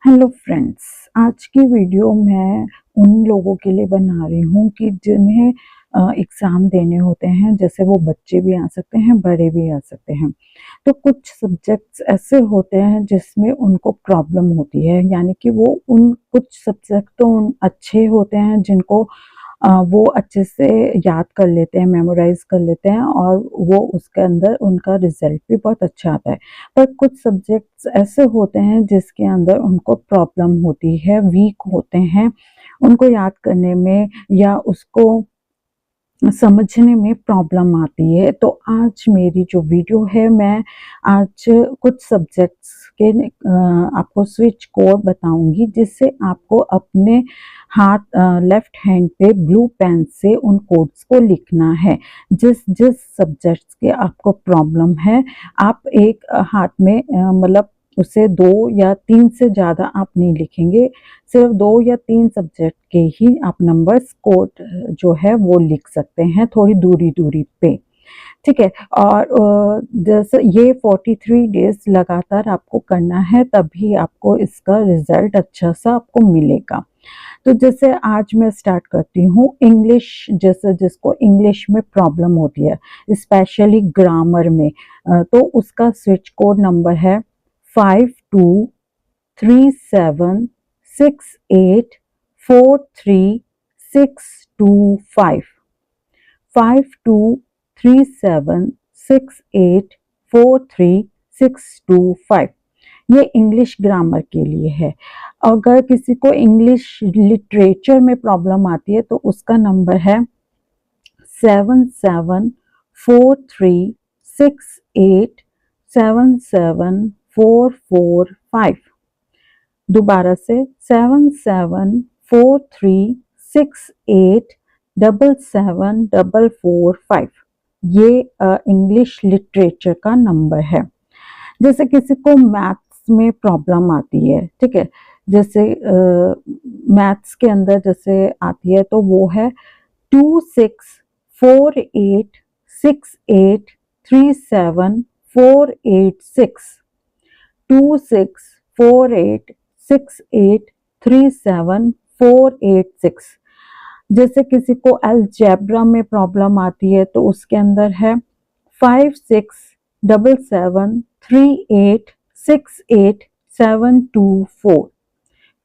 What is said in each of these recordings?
Hello friends, आज की video मैं उन लोगों के लिए बना रही हूँ कि जिन्हें एग्ज़ाम देने होते हैं। जैसे वो बच्चे भी आ सकते हैं, बड़े भी आ सकते हैं। तो कुछ सब्जेक्ट्स ऐसे होते हैं जिसमें उनको प्रॉब्लम होती है, यानी कि वो उन कुछ सब्जेक्ट तो अच्छे होते हैं जिनको वो अच्छे से याद कर लेते हैं, मेमोराइज़ कर लेते हैं और वो उसके अंदर उनका रिज़ल्ट भी बहुत अच्छा आता है। पर कुछ सब्जेक्ट्स ऐसे होते हैं जिसके अंदर उनको प्रॉब्लम होती है, वीक होते हैं, उनको याद करने में या उसको समझने में प्रॉब्लम आती है। तो आज मेरी जो वीडियो है, मैं आज कुछ सब्जेक्ट्स के आपको स्विच कोड बताऊंगी, जिससे आपको अपने लेफ्ट हैंड पे ब्लू पेन से उन कोड्स को लिखना है। जिस जिस सब्जेक्ट्स के आपको प्रॉब्लम है, आप एक हाथ में मतलब उसे 2 या 3 से ज़्यादा आप नहीं लिखेंगे। सिर्फ 2 या 3 सब्जेक्ट के ही आप नंबर्स कोड जो है वो लिख सकते हैं, थोड़ी दूरी-दूरी पे, ठीक है? और जैसे ये 43 डेज़ लगातार आपको करना है, तभी आपको इसका रिज़ल्ट अच्छा-सा आपको मिलेगा। तो जैसे आज मैं स्टार्ट करती हूँ इंग्लिश, जैसे जिसको इंग्लिश में प्रॉब्लम होती है, स्पेशली ग्रामर में, तो उसका स्विच कोड नंबर है 52376843 625 52376843 625। ये इंग्लिश ग्रामर के लिए है। अगर किसी को इंग्लिश लिटरेचर में प्रॉब्लम आती है तो उसका नंबर है 774368774445। दोबारा से 774368774445। ये इंग्लिश लिटरेचर का नंबर है। जैसे किसी को मैथ्स में प्रॉब्लम आती है, ठीक है? जैसे मैथ्स के अंदर जैसे आती है तो वो है 2648683748 2648683748 जैसे किसी को अलजेब्रा में प्रॉब्लम आती है तो उसके अंदर है 567738687724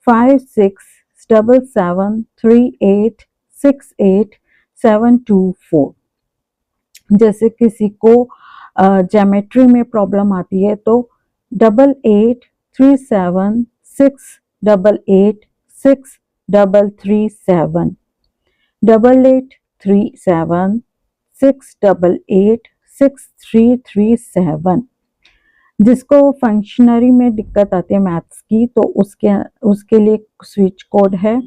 567738687724। जैसे किसी को ज्योमेट्री में प्रॉब्लम आती है तो 883768863337 883768863337। जिसको फंक्शनरी में दिक्कत आती है मैथ्स की, तो उसके लिए स्विच कोड है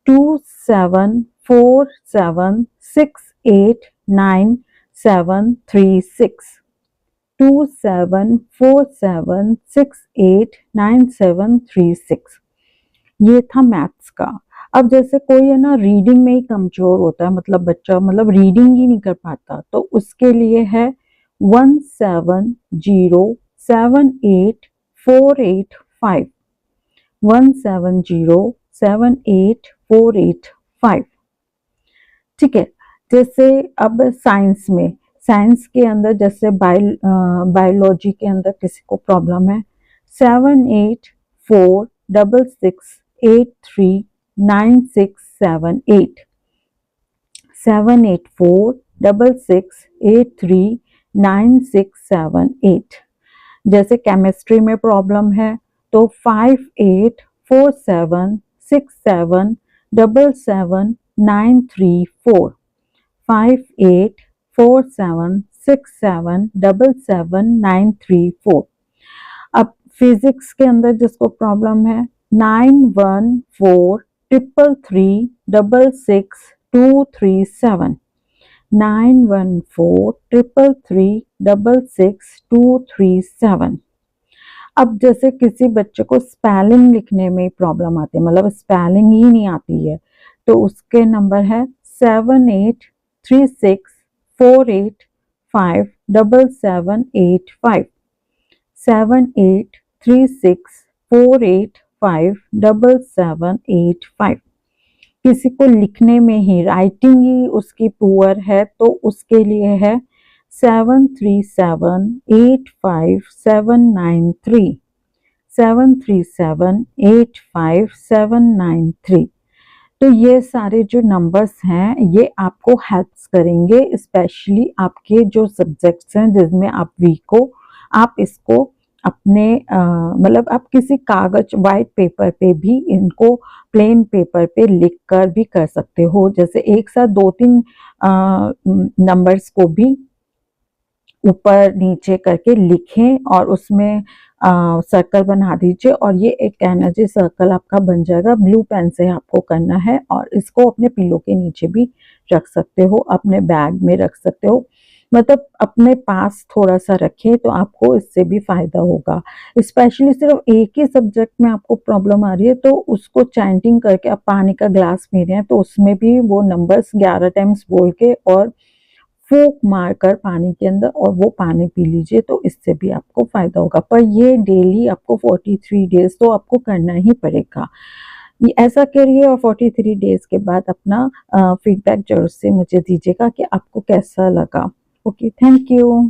2747689736 2747689736। ये था मैथ्स का। अब जैसे कोई है ना रीडिंग में ही कमजोर होता है, मतलब बच्चा मतलब रीडिंग ही नहीं कर पाता, तो उसके लिए है 17078485 17078485, ठीक है? जैसे अब साइंस के अंदर जैसे बायोलॉजी के अंदर किसी को प्रॉब्लम है 7846683967 7846683967। जैसे केमिस्ट्री में प्रॉब्लम है तो 584767777934 584767777934। अब फिजिक्स के अंदर जिसको प्रॉब्लम है 914333662237 914333662237। अब जैसे किसी बच्चे को स्पेलिंग लिखने में प्रॉब्लम आती है, मतलब स्पेलिंग ही नहीं आती है, तो उसके नंबर है 783648577785 783648 8785। किसी को लिखने में ही राइटिंग ही उसकी पुअर है तो उसके लिए है 73785793, 73785793। तो ये सारे जो नंबर्स हैं ये आपको हेल्प्स करेंगे, स्पेशली आपके जो सब्जेक्ट्स हैं जिसमें आप वीक हो। आप इसको अपने मतलब आप किसी कागज वाइट पेपर पे भी इनको प्लेन पेपर पे लिख कर भी कर सकते हो। जैसे एक साथ 2-3 नंबर्स को भी ऊपर नीचे करके लिखें और उसमें सर्कल बना दीजिए और ये एक एनर्जी सर्कल आपका बन जाएगा। ब्लू पेन से आपको करना है और इसको अपने पिलो के नीचे भी रख सकते हो, अपने बैग में रख सकते हो, मतलब अपने पास थोड़ा सा रखें तो आपको इससे भी फायदा होगा। स्पेशली सिर्फ एक ही सब्जेक्ट में आपको प्रॉब्लम आ रही है तो उसको चैंटिंग करके, आप पानी का ग्लास पी रहे हैं तो उसमें भी वो नंबर्स 11 टाइम्स बोल के और फूंक मारकर पानी के अंदर और वो पानी पी लीजिए तो इससे भी आपको फायदा होगा। पर ये डेली आपको 43 डेज तो आपको करना ही पड़ेगा। ये ऐसा करिए और 43 डेज के बाद अपना फीडबैक जरूर से मुझे दीजिएगा कि आपको कैसा लगा। Okay, thank you.